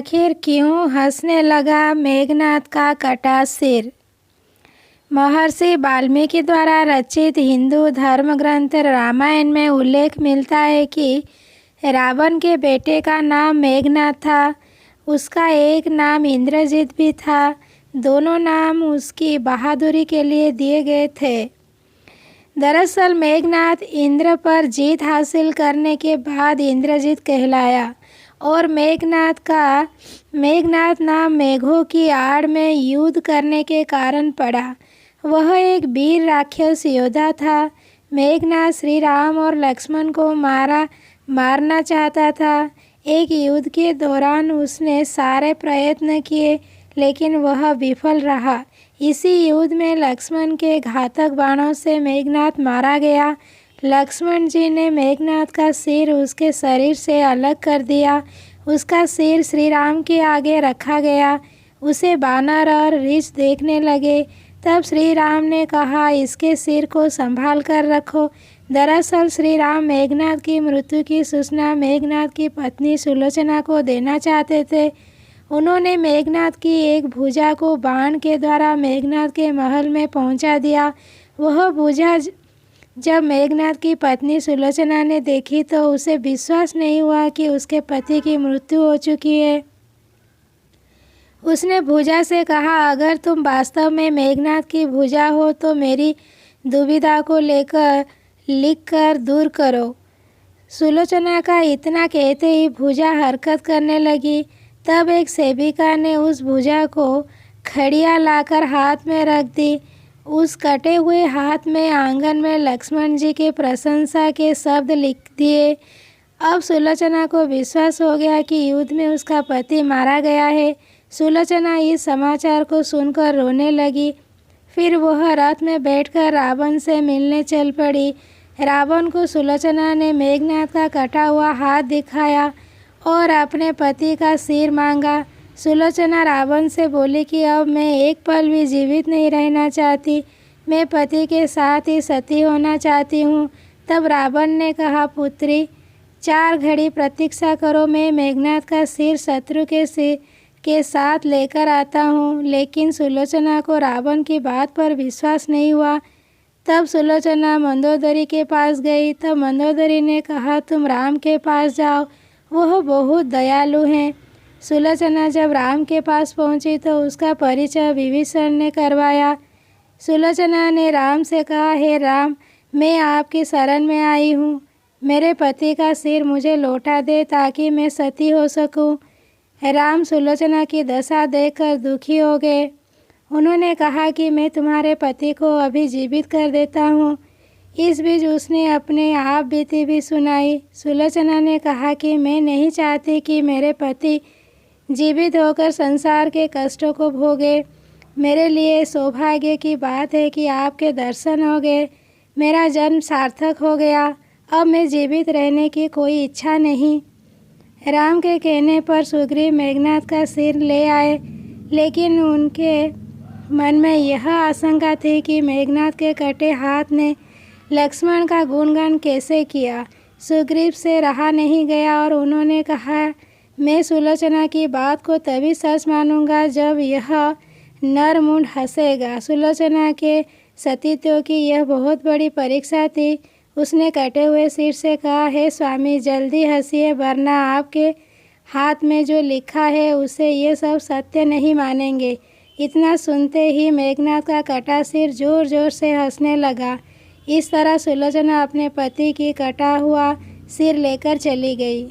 आखिर क्यों हंसने लगा मेघनाद का कटा सिर। महर्षि वाल्मीकि द्वारा रचित हिंदू धर्म ग्रंथ रामायण में उल्लेख मिलता है कि रावण के बेटे का नाम मेघनाद था। उसका एक नाम इंद्रजित भी था। दोनों नाम उसकी बहादुरी के लिए दिए गए थे। दरअसल मेघनाद इंद्र पर जीत हासिल करने के बाद इंद्रजित कहलाया और मेघनाद नाम मेघों की आड़ में युद्ध करने के कारण पड़ा। वह एक वीर राक्षस योद्धा था। मेघनाद श्री राम और लक्ष्मण को मारना चाहता था। एक युद्ध के दौरान उसने सारे प्रयत्न किए लेकिन वह विफल रहा। इसी युद्ध में लक्ष्मण के घातक बाणों से मेघनाद मारा गया। लक्ष्मण जी ने मेघनाद का सिर उसके शरीर से अलग कर दिया। उसका सिर श्री राम के आगे रखा गया। उसे वानर और ऋष देखने लगे। तब श्री राम ने कहा, इसके सिर को संभाल कर रखो। दरअसल श्री राम मेघनाद की मृत्यु की सूचना मेघनाद की पत्नी सुलोचना को देना चाहते थे। उन्होंने मेघनाद की एक भुजा को बाण के द्वारा मेघनाद के महल में पहुंचा दिया। वह भुजा जब मेघनाद की पत्नी सुलोचना ने देखी तो उसे विश्वास नहीं हुआ कि उसके पति की मृत्यु हो चुकी है। उसने भुजा से कहा, अगर तुम वास्तव में मेघनाद की भुजा हो तो मेरी दुविधा को लिखकर दूर करो। सुलोचना का इतना कहते ही भुजा हरकत करने लगी। तब एक सेविका ने उस भुजा को खड़िया लाकर हाथ में रख दी। उस कटे हुए हाथ में आंगन में लक्ष्मण जी के प्रशंसा के शब्द लिख दिए। अब सुलोचना को विश्वास हो गया कि युद्ध में उसका पति मारा गया है। सुलोचना इस समाचार को सुनकर रोने लगी। फिर वह रथ में बैठकर रावण से मिलने चल पड़ी। रावण को सुलोचना ने मेघनाद का कटा हुआ हाथ दिखाया और अपने पति का सिर मांगा। सुलोचना रावण से बोली कि अब मैं एक पल भी जीवित नहीं रहना चाहती। मैं पति के साथ ही सती होना चाहती हूँ। तब रावण ने कहा, पुत्री 4 घड़ी प्रतीक्षा करो, मैं मेघनाद का सिर शत्रु के साथ लेकर आता हूँ। लेकिन सुलोचना को रावण की बात पर विश्वास नहीं हुआ। तब सुलोचना मंदोदरी के पास गई। तब मंदोदरी ने कहा, तुम राम के पास जाओ, वह बहुत दयालु हैं। सुलोचना जब राम के पास पहुंची तो उसका परिचय विभीषण ने करवाया। सुलोचना ने राम से कहा, हे राम, मैं आपकी शरण में आई हूँ। मेरे पति का सिर मुझे लौटा दे ताकि मैं सती हो सकूं। राम सुलोचना की दशा देखकर दुखी हो गए। उन्होंने कहा कि मैं तुम्हारे पति को अभी जीवित कर देता हूँ। इस बीच उसने अपने आप बीती भी सुनाई। सुलोचना ने कहा कि मैं नहीं चाहती कि मेरे पति जीवित होकर संसार के कष्टों को भोगे। मेरे लिए सौभाग्य की बात है कि आपके दर्शन हो गए। मेरा जन्म सार्थक हो गया। अब मैं जीवित रहने की कोई इच्छा नहीं। राम के कहने पर सुग्रीव मेघनाद का सिर ले आए, लेकिन उनके मन में यह आशंका थी कि मेघनाद के कटे हाथ ने लक्ष्मण का गुणगान कैसे किया। सुग्रीव से रहा नहीं गया और उन्होंने कहा, मैं सुलोचना की बात को तभी सच मानूंगा जब यह नरमुंड हंसेगा। सुलोचना के सतीत्व की यह बहुत बड़ी परीक्षा थी। उसने कटे हुए सिर से कहा, हे स्वामी, जल्दी हंसिए, वरना आपके हाथ में जो लिखा है उसे ये सब सत्य नहीं मानेंगे। इतना सुनते ही मेघनाद का कटा सिर जोर जोर से हंसने लगा। इस तरह सुलोचना अपने पति की कटा हुआ सिर लेकर चली गई।